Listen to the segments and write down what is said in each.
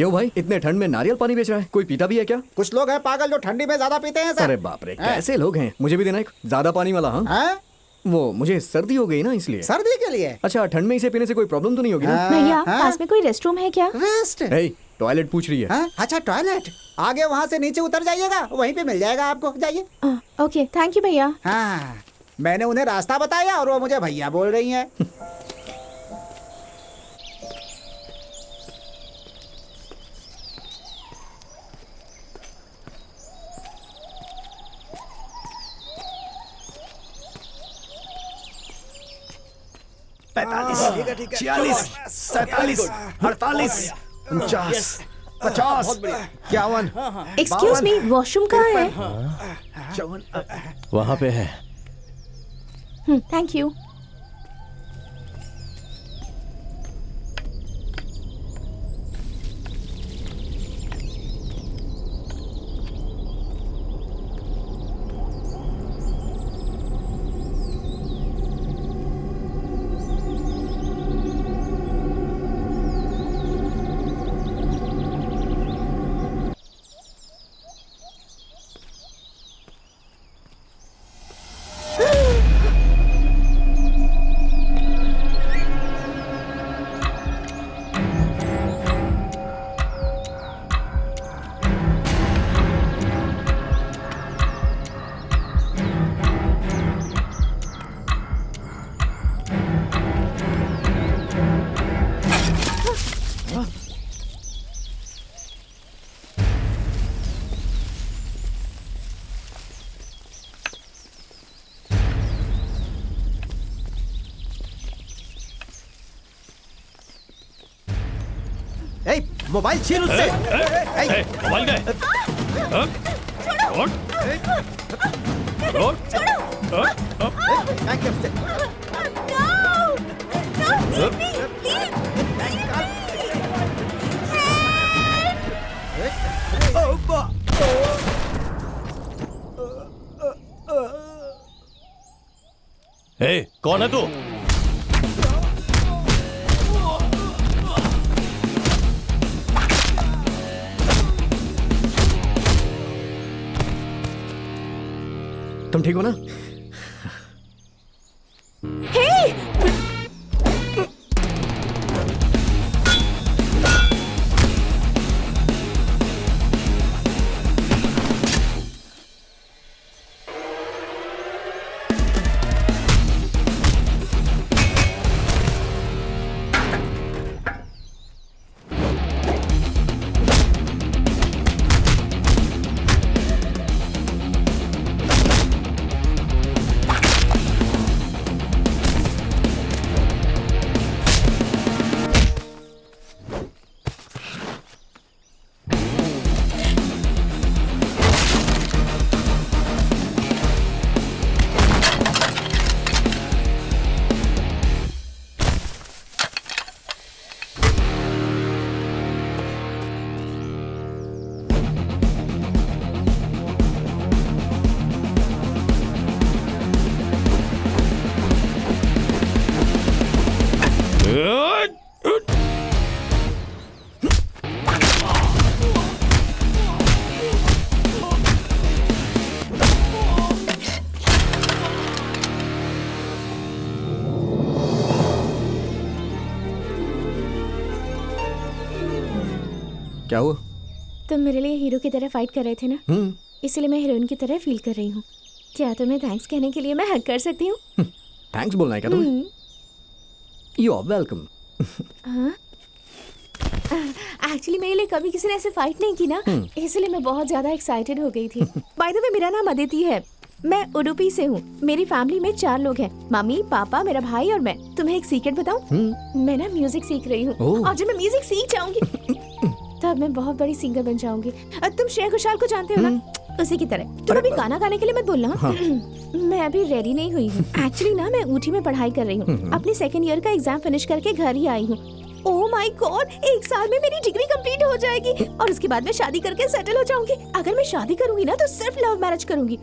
क्यों भाई, इतने ठंड में नारियल पानी बेच रहा है? कोई पीता भी है क्या? कुछ लोग हैं पागल जो ठंडी में ज्यादा पीते हैं सर। अरे बाप रे, कैसे लोग हैं? मुझे भी देना एक ज्यादा पानी वाला। हाँ हैं? वो मुझे सर्दी हो गई ना, इसलिए। सर्दी के लिए? अच्छा, ठंड में इसे पीने से कोई प्रॉब्लम तो नहीं होगी ना? भैया पास में कोई रेस्ट रूम है क्या? रेस्ट? टॉयलेट पूछ रही है। अच्छा टॉयलेट, आगे वहाँ से नीचे उतर जाइएगा, वहीं पे मिल जाएगा आपको, जाइए। ओके, थैंक यू भैया। हाँ, मैंने उन्हें रास्ता बताया और वो मुझे भैया बोल रही हैं। पैंतालीस, 46, 47, 48, 49, 50, 51। एक्सक्यूज मी, वॉशरूम कहाँ है? वहाँ पे है। Thank you. मोबाइल छीन उससे। मोबाइल गए। कौन है तू? तुम ठीक हो ना? क्या हुआ? तुम मेरे लिए हीरो की तरह फाइट कर रहे थे ना, इसलिए मैं हीरोइन की तरह फील कर रही हूँ। क्या तुम्हें थैंक्स कहने के लिए मैं हक कर सकती हूँ? थैंक्स बोलना है क्या तुम्हें? You are welcome. एक्चुअली मेरे लिए कभी किसी ने ऐसे फाइट नहीं की ना, इसलिए मैं बहुत ज्यादा एक्साइटेड हो गई थी। बाय द वे, मेरा नाम अदिति है, मैं उडुपी से हूँ। मेरी फैमिली में 4 लोग हैं, मम्मी, पापा, मेरा भाई और मैं। तुम्हें एक सीक्रेट बताऊँ? मैं ना म्यूजिक सीख रही हूँ, और जब मैं म्यूजिक सीख जाऊंगी तब मैं बहुत बड़ी सिंगर बन जाऊंगी। तुम श्रेया घोषाल को जानते हो ना, उसी की तरह। तुम अभी गाना गाने के लिए मत बोलना। मैं अभी रेडी नहीं हुई हूँ। एक्चुअली ना मैं ऊटी में पढ़ाई कर रही हूँ, अपनी 2nd ईयर का एग्जाम फिनिश करके घर ही आई हूँ। ओह माय गॉड, 1 साल में मेरी डिग्री कंप्लीट हो जाएगी और उसके बाद मैं शादी करके सेटल हो जाऊंगी। अगर मैं शादी करूंगी ना तो सिर्फ लव मैरिज करूंगी।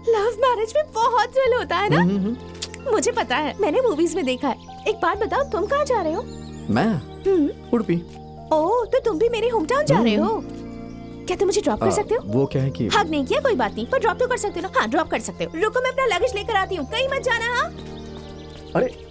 लव मैरिज में बहुत थ्रिल होता है ना? मुझे पता है, मैंने मूवीज में देखा है। एक बात बताओ, तुम कहाँ जा रहे हो? मैं उडुपी। ओह, तो तुम भी मेरे होम टाउन जा रहे हो? क्या तुम मुझे ड्रॉप कर सकते हो? वो क्या है कि हक नहीं किया कोई बात नहीं, पर ड्रॉप तो कर सकते हो ना? हाँ, ड्रॉप कर सकते हो। रुको, मैं अपना लगेज लेकर आती हूँ, कहीं मत जाना। हाँ, अरे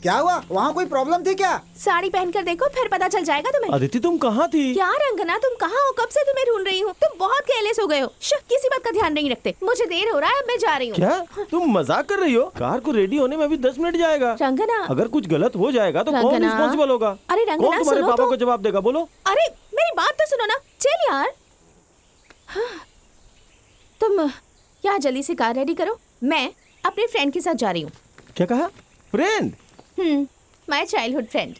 क्या हुआ? वहाँ कोई प्रॉब्लम थी क्या? साड़ी पहनकर देखो, फिर पता चल जाएगा तुम्हें। अदिति तुम कहाँ थी? क्या रंगना, तुम कहाँ हो? कब से तुम्हें ढूंढ रही हूँ। तुम बहुत केयरलेस हो गए हो। किसी बात का ध्यान नहीं रखते। मुझे देर हो रहा है, मैं जा रही हूँ। क्या तुम मजाक कर रही हो? कार को रेडी होने में अभी 10 मिनट जाएगा। रंगना, अगर कुछ गलत हो जाएगा तो कौन रंगना। रिस्पॉन्सिबल होगा? अरे रंगना, कौन तुम्हारे सुनो पापा तो। को जवाब देगा? बोलो। अरे मेरी बात तो सुनो ना। चल यार। हाँ, तुम यहाँ जल्दी से कार रेडी करो, मैं अपने फ्रेंड के साथ जा रही हूँ। क्या कहा? फ्रेंड? My childhood friend.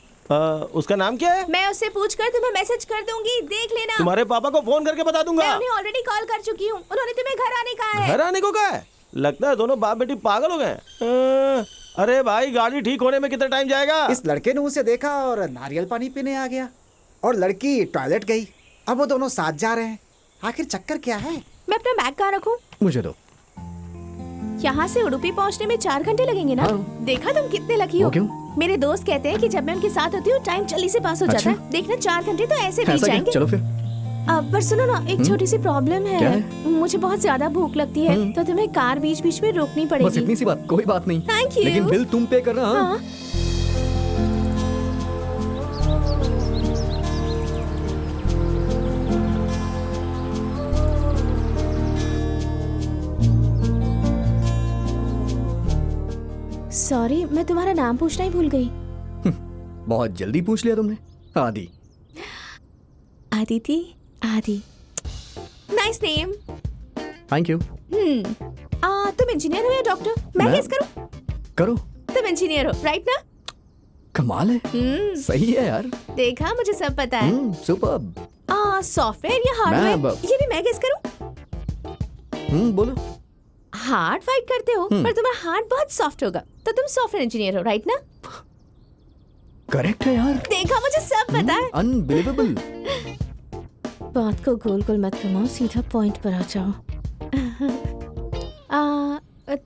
उसका नाम क्या है? मैं उससे पूछकर तुम्हें मैसेज कर दूंगी, देख लेना। तुम्हारे पापा को फोन करके बता मैं दूंगा। उन्हें ऑलरेडी कॉल कर चुकी हूँ, उन्होंने तुम्हें घर आने कहा है। घर आने को कहा है? लगता है दोनों बाप बेटी पागल हो गए। अरे भाई, गाड़ी ठीक होने में कितना टाइम जाएगा? इस लड़के ने उसे देखा और नारियल पानी पीने आ गया, और लड़की टॉयलेट गई। अब वो दोनों साथ जा रहे हैं। आखिर चक्कर क्या है? मैं अपना बैग कहाँ रखूँ? मुझे दो। यहाँ से उडुपी पहुँचने में 4 घंटे लगेंगे ना? हाँ। देखा तुम कितने लकी हो। वो क्यों? मेरे दोस्त कहते हैं कि जब मैं उनके साथ होती हूँ टाइम जल्दी से पास हो जाता अच्छा। है। देखना 4 घंटे तो ऐसे बीत ऐसा क्या? जाएंगे। चलो फिर। पर सुनो ना, एक छोटी सी प्रॉब्लम क्या है। है? मुझे बहुत ज्यादा भूख लगती है, तो तुम्हें कार बीच बीच में रोकनी बस पड़ेगी। इतनी सी बात, कोई बात नहीं। Thank you। लेकिन बिल तुम पे करना। हाँ? हाँ। सॉरी, मैं तुम्हारा नाम पूछना ही भूल गई। बहुत जल्दी पूछ लिया तुमने। आदि। आदिति, आदि। Nice name. Thank you. तुम इंजीनियर हो या डॉक्टर? मैं मैं- गेस करूं? करो। तुम इंजीनियर हो, राइट ना? कमाल है। सही है यार। देखा, मुझे सब पता है। सुपर्ब। सॉफ्टवेयर या हार्डवेयर, मैं- ये भी मैं गेस करूं? बोलो। हार्ड फाइट करते हो, पर तुम्हारा हार्ट बहुत सॉफ्ट होगा, तो तुम सॉफ्टवेयर इंजीनियर हो, राइट ना? करेक्ट है यार। देखा, मुझे सब पता है। अनबिलीवेबल। बात को गोल गोल मत घुमाओ, सीधा पॉइंट पर आ जाओ।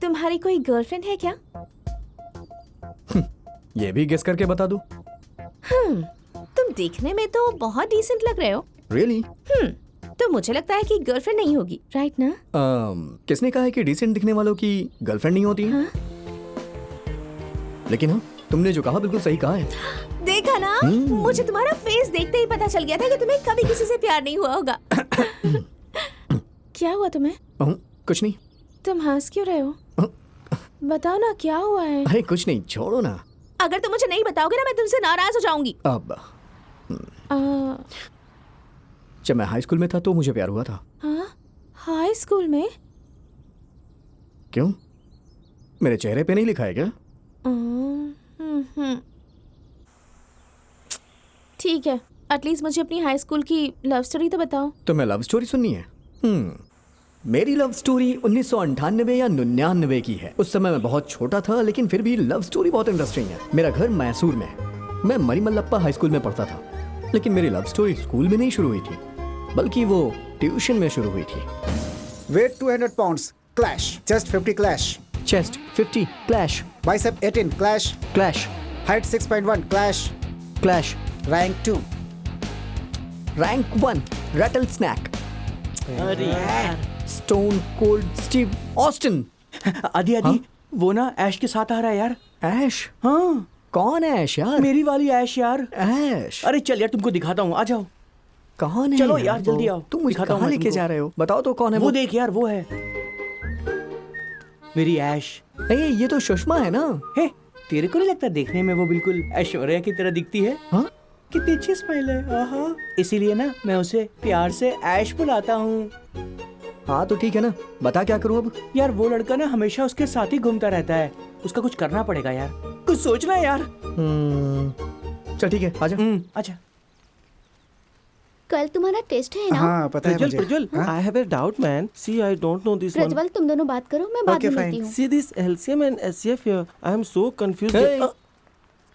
तुम्हारी कोई गर्लफ्रेंड है क्या? ये भी गेस करके बता दो। तुम देखने में तो बहुत डिसेंट लग रहे हो। रियली? तो मुझे लगता है कि गर्लफ्रेंड नहीं होगी, राइट ना? किसने कहा है कि डिसेंट दिखने वालों की गर्लफ्रेंड नहीं होती है? हाँ? लेकिन हाँ, तुमने जो कहा बिल्कुल सही कहा है। देखा ना, मुझे तुम्हारा फेस देखते ही पता चल गया था कि तुम्हें कभी किसी से प्यार नहीं हुआ होगा। क्या हुआ तुम्हें? कुछ नहीं। तुम हंस क्यों रहे हो? बताओ ना, क्या हुआ है? अरे कुछ नहीं, छोड़ो ना। अगर तुम मुझे नहीं बताओगे ना, मैं तुमसे नाराज हो जाऊंगी। अब जब मैं हाई स्कूल में था तो मुझे प्यार हुआ था। हाँ? हाई स्कूल में? क्यों? मेरे चेहरे पे नहीं लिखा है क्या? ठीक है, एटलीस्ट मुझे अपनी हाई स्कूल की लव स्टोरी तो बताओ। तुम्हें लव स्टोरी सुननी है? मेरी लव स्टोरी 1998 या 99 की है। उस समय मैं बहुत छोटा था, लेकिन फिर भी लव स्टोरी बहुत इंटरेस्टिंग है। मेरा घर मैसूर में है। मैं मरीमल्लप्पा हाई स्कूल में पढ़ता था, लेकिन मेरी लव स्टोरी स्कूल में नहीं शुरू हुई थी, बल्कि वो ट्यूशन में शुरू हुई थी। Weight 200 pounds, clash. Chest 50 clash. Chest 50 clash. Bicep 18 clash. Clash. Height 6.1 clash. Clash. Rank 2। Rank 1 rattlesnake. अरे यार, स्टोन कोल्ड स्टीव ऑस्टिन। आदि हाँ? वो ना ऐश के साथ आ रहा है यार। ऐश? हाँ, कौन है ऐश यार? मेरी वाली ऐश यार। ऐश? अरे चल यार, तुमको दिखाता हूँ, आ जाओ। कौन है? चलो यार, जल्दी वो? आओ। तुम मुझे दिखाता हूँ कहाँ मैं लेके तुमको। जा रहे हो? बताओ तो कौन है वो देख यार, वो है मेरी ऐश। ये तो सुषमा है ना? हे, तेरे को नहीं लगता देखने में वो बिल्कुल ऐश्वर्या की तरह दिखती है? हाँ? कितनी अच्छी स्माइल है। आहा, इसीलिए ना मैं उसे प्यार से ऐश बुलाता हूँ। हाँ तो ठीक है ना, बता क्या करूँ अब? यार वो लड़का ना हमेशा उसके साथ ही घूमता रहता है, उसका कुछ करना पड़ेगा यार, कुछ सोचना है यार। चल ठीक है, आजा। अच्छा। कल तुम्हारा टेस्ट है ना? हाँ पता है मुझे। Prajwal, I have a doubt, man. See, I don't know this one. Prajwal, तुम दोनों बात करो, मैं बाद Okay, में fine. लेती हूँ। See this LCM and SCF here. I am so confused. Hey,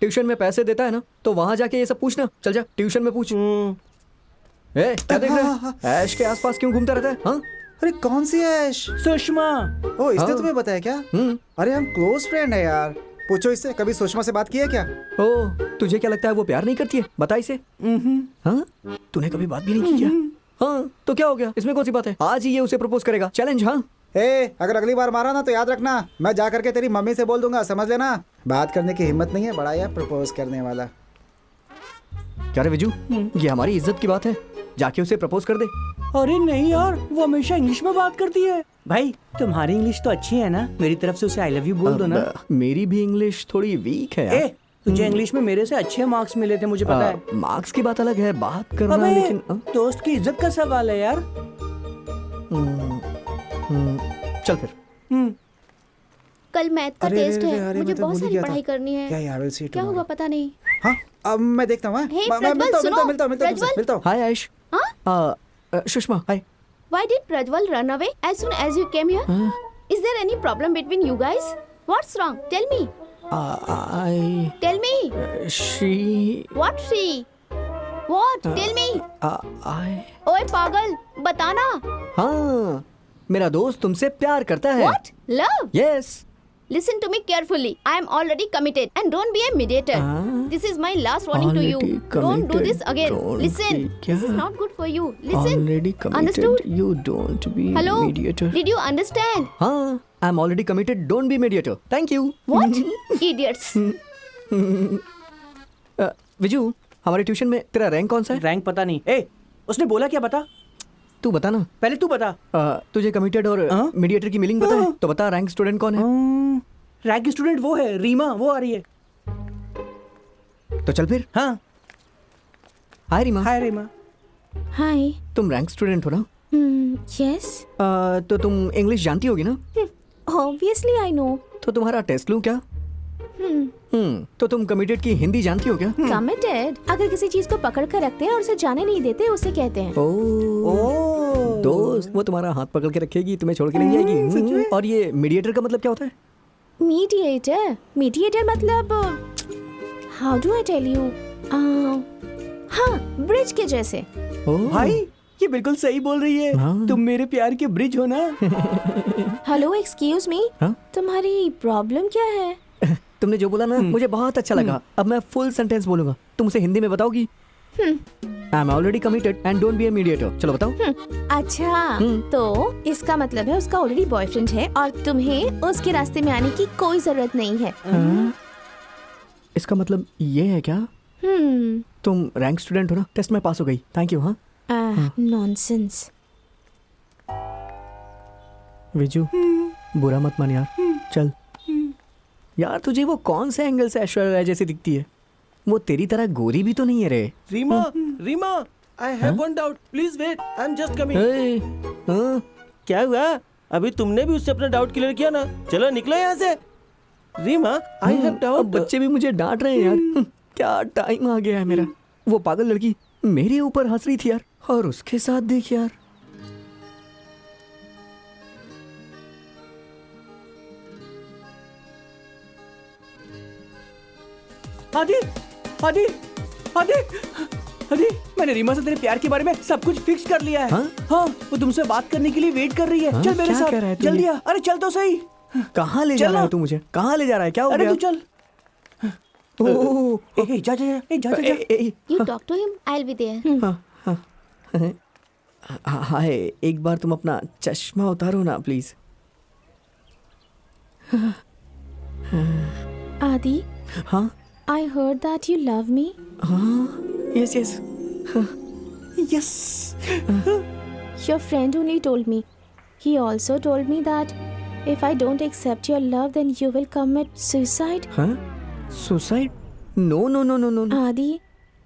tuition में पैसे देता है ना, तो वहाँ जाके ये सब पूछना। चल जा, ट्यूशन में पूछ। क्या देख रहा है? ऐश के आसपास क्यों घूमता रहता है? हाँ? अरे कौन सी ऐश? सुषमा। ओ, इसने हाँ। तुम्हें बताया क्या? अरे हम क्लोज फ्रेंड है यार। पूछो इससे, कभी सुषमा से बात की है क्या? ओ, तुझे क्या लगता है वो प्यार नहीं करती है? बता इसे। हाँ, तूने कभी बात भी नहीं की क्या? हाँ, तो क्या हो गया? इसमें कौन सी बात है? आज ही ये उसे प्रपोज करेगा। चैलेंज। हाँ, अगर अगली बार मारा ना तो याद रखना, मैं जा करके तेरी मम्मी से बोल दूंगा, समझ लेना। बात करने की हिम्मत नहीं है, बड़ा या प्रपोज करने वाला। क्या रे विजू, ये हमारी इज्जत की बात है, जाके उसे प्रपोज कर दे। अरे नहीं यार, वो हमेशा इंग्लिश में बात करती है। भाई तुम्हारी इंग्लिश तो अच्छी है ना, मेरी तरफ से उसे आई लव यू बोल दो ना। मेरी भी इंग्लिश थोड़ी वीक है यार। तुझे इंग्लिश में मेरे से अच्छे मार्क्स मिले थे, मुझे पता है। मार्क्स की बात अलग है, बात करना अबे, लेकिन दोस्त की इज्जत का सवाल है यार। चल फिर। कल मैथ का अरे, टेस्ट अरे, है, अरे, मुझे मैं तो बहुत भूल ही सारी गया था। पढ़ाई करनी क्या है। यार, we'll see क्या tomorrow. होगा पता नहीं। हाँ, अब मैं देखता हूँ। Hey, मैं प्रज्वल, मिलता हूँ, सुनो, मिलता प्रज्वल। हूँ। हाय आयुष। सुषमा हाय। Why did Prajwal run away as soon as you came here? Is there any problem between you guys? What's wrong? Tell me. I Tell me. she What she? What? Tell me. I ओए पागल, बताना। हाँ, मेरा दोस्त तुमसे प्यार करता है। What? Love? Yes. Listen to me carefully. I am already committed and don't be a mediator. This is my last warning to you. Already Don't do committed. this again. Don't Listen. be- This is क्या? not good for you. Listen. Already committed. Understood? You don't be Hello? mediator. Did you understand? हाँ, I'm already committed. Don't be mediator. Thank you. What? Idiots. Viju, हमारे tuition में तेरा rank कौन सा है? Rank पता नहीं। उसने बोला क्या? बता, तू बता ना। पहले तू बता। तुझे कमिटेड और हाँ? मीडिएटर की मीनिंग पता है? तो बता रैंक स्टूडेंट कौन है? रैंक स्टूडेंट वो है रीमा, वो आ रही है। तो चल फिर। हाँ, हाय रीमा। हाय रीमा। Hi. तुम रैंक स्टूडेंट हो ना? Yes. तो तुम इंग्लिश जानती होगी ना? Obviously I know. तो तुम्हारा टेस्ट लूं क्या? तो तुम कमिटेड की हिंदी जानती हो क्या? Committed. अगर किसी चीज को पकड़ कर रखते हैं और उसे जाने नहीं देते, उसे कहते हैं। ओ दोस्त, वो तुम्हारा हाथ पकड़ के रखेगी, तुम्हें छोड़ के नहीं जाएगी। और ये मीडिएटर का मतलब क्या होता है? Mediator. Mediator मतलब How do I tell you? हाँ, ब्रिज के जैसे। भाई ये बिल्कुल सही बोल रही है। हाँ। तुम मेरे प्यार के ब्रिज हो ना। Hello, excuse me. हाँ? तुम्हारी प्रॉब्लम क्या है? तुमने जो बोला ना, मुझे बहुत अच्छा लगा। अब मैं फुल सेंटेंस बोलूंगा, तुम उसे हिंदी में बताओगी। I am already committed and don't be a mediator. चलो बताओ। अच्छा, तो इसका मतलब है उसका ऑलरेडी बॉयफ्रेंड है और तुम्हें उसके रास्ते में आने की कोई जरूरत नहीं है। इसका मतलब ये है क्या? तुम रैंक स्टूडेंट हो ना? टेस्ट में पास हो गई, थैंक यू। हाँ नॉनसेंस। विजू, बुरा मत मान यार, चल। यार तुझे वो कौन से एंगल से ऐश्वर्या राय जैसी दिखती है? वो तेरी तरह गोरी भी तो नहीं है रे। Reema, Reema, I have one doubt. Please wait. I'm just coming. ए, हाँ, क्या हुआ? अभी तुमने भी उससे अपना डाउट क्लियर किया ना? चलो निकलो यहाँ से। रीमा, I have अब doubt. बच्चे भी मुझे डांट रहे हैं यार। क्या टाइम आ गया है मेरा। वो पागल लड़की मेरे ऊपर हंस रही थी यार, और उसके साथ देख यार। आदि, आदि, आदि, आदि, मैंने रीमा से तेरे प्यार के बारे में सब कुछ फिक्स कर लिया है। हाँ, वो तुमसे बात करने के लिए वेट कर रही है। हाँ? चल मेरे क्या साथ, कह रहा है तू जल्दी ये? आ। अरे चल तो सही। कहाँ ले जा चल रहा है ना। तू मुझे? कहाँ ले जा रहा है? क्या हो अरे गया? तू चल। ओह, जा जा जा, जा जा, जा। You talk to him. I'll be there. हाय, एक बार तुम अपना चश्मा उतारो ना प्लीज। आदि, हाँ I heard that you love me. हाँ, yes yes yes. Your friend only told me. He also told me that if I don't accept your love, then you will commit suicide. हाँ, suicide? No no no no no. Adi,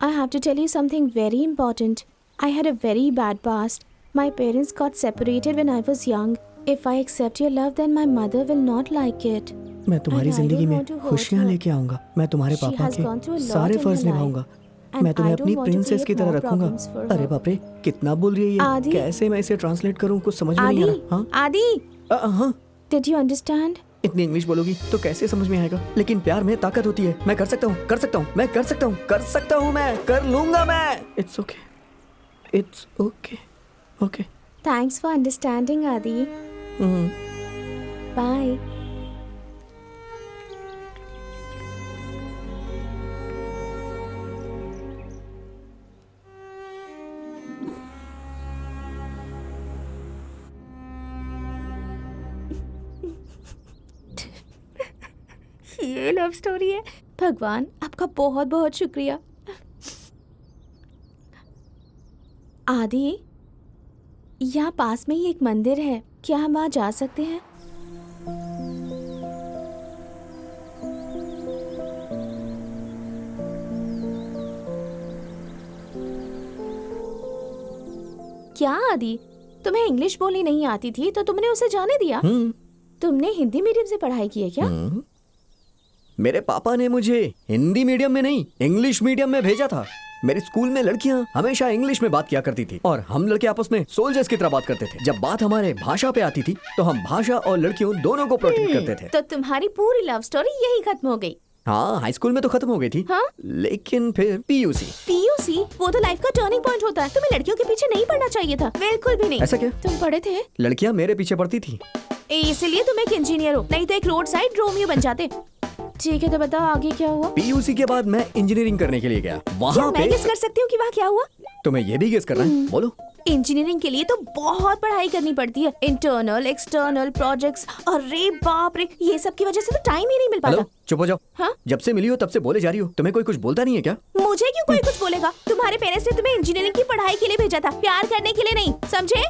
I have to tell you something very important. I had a very bad past. My parents got separated when I was young. If I accept your love, then my mother will not like it. मैं तुम्हारी And I जिंदगी don't में want to hurt खुशियाँ her. लेके आऊंगा। मैं तुम्हारे She पापा has gone through a के lot सारे in फर्ज her निभाऊंगा। And मैं तुम्हें I don't अपनी want to प्रिंसेस create की तरह more रखूंगा। problems for अरे her. बाप रे, कितना बोल रही है ये? आदि? कैसे मैं इसे ट्रांसलेट करूँ? कुछ समझ में नहीं आ Adi, रहा। हाँ Adi, हाँ, did you understand? इतनी इंग्लिश बोलोगी तो कैसे समझ में आएगा? लेकिन प्यार में ताकत होती है। मैं कर सकता हूँ, कर सकता हूँ, मैं कर सकता हूँ, कर सकता हूँ, मैं कर लूंगा मैं। It's okay, it's okay, okay. Thanks for understanding, Adi. Bye. ये लव स्टोरी है। भगवान आपका बहुत बहुत शुक्रिया। आदि, यहाँ पास में ही एक मंदिर है, क्या हम वहाँ जा सकते हैं? क्या आदि, तुम्हें इंग्लिश बोलनी नहीं आती थी तो तुमने उसे जाने दिया? तुमने हिंदी मीडियम से पढ़ाई की है क्या? मेरे पापा ने मुझे हिंदी मीडियम में नहीं, इंग्लिश मीडियम में भेजा था। मेरे स्कूल में लड़कियां हमेशा इंग्लिश में बात किया करती थी और हम लड़के आपस में सोल्जर्स की तरह बात करते थे। जब बात हमारे भाषा पे आती थी तो हम भाषा और लड़कियों दोनों को प्रोटेक्ट करते थे। तो तुम्हारी पूरी लव स्टोरी यही खत्म हो गई? हाँ, हाई स्कूल में तो खत्म हो गई थी। हाँ? लेकिन फिर पीयूसी। पीयूसी वो तो लाइफ का टर्निंग पॉइंट होता है। तुम्हें लड़कियों के पीछे नहीं पड़ना चाहिए था, बिल्कुल भी नहीं। ऐसा क्या? तुम पढ़े थे? लड़कियां मेरे पीछे पड़ती थी। इसलिए तुम एक इंजीनियर हो, नहीं तो एक रोड साइड रोमियो बन जाते। ठीक है, तो बताओ आगे क्या हुआ? पीयूसी के बाद मैं इंजीनियरिंग करने के लिए गया। क्या वहाँ मैं पे गेस कर सकती हूँ कि वहाँ क्या हुआ? तुम्हें ये भी गेस करना है? बोलो। इंजीनियरिंग के लिए तो बहुत पढ़ाई करनी पड़ती है, इंटरनल, एक्सटर्नल प्रोजेक्ट्स, और रे बाप रे, ये सब की वजह से तो टाइम ही नहीं मिल पाता। हेलो, चुप हो जाओ। हाँ? जब से मिली हो तब से बोले जा रही हो। तुम्हें कोई कुछ बोलता नहीं है क्या? मुझे क्यों कोई कुछ बोलेगा? तुम्हारे पेरेंट्स ने तुम्हें इंजीनियरिंग की पढ़ाई के लिए भेजा था, प्यार करने के लिए नहीं, समझे?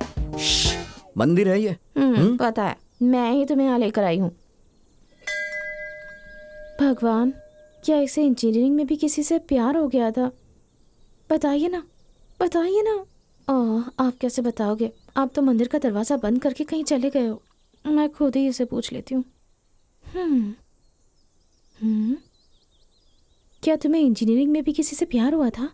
मंदिर है ये। पता है, मैं ही तुम्हें यहाँ लेकर आई हूँ। भगवान, क्या इसे इंजीनियरिंग में भी किसी से प्यार हो गया था? बताइए ना, बताइए ना। आप कैसे बताओगे? आप तो मंदिर का दरवाजा बंद करके कहीं चले गए हो। मैं खुद ही इसे पूछ लेती हूँ। क्या तुम्हें इंजीनियरिंग में भी किसी से प्यार हुआ था?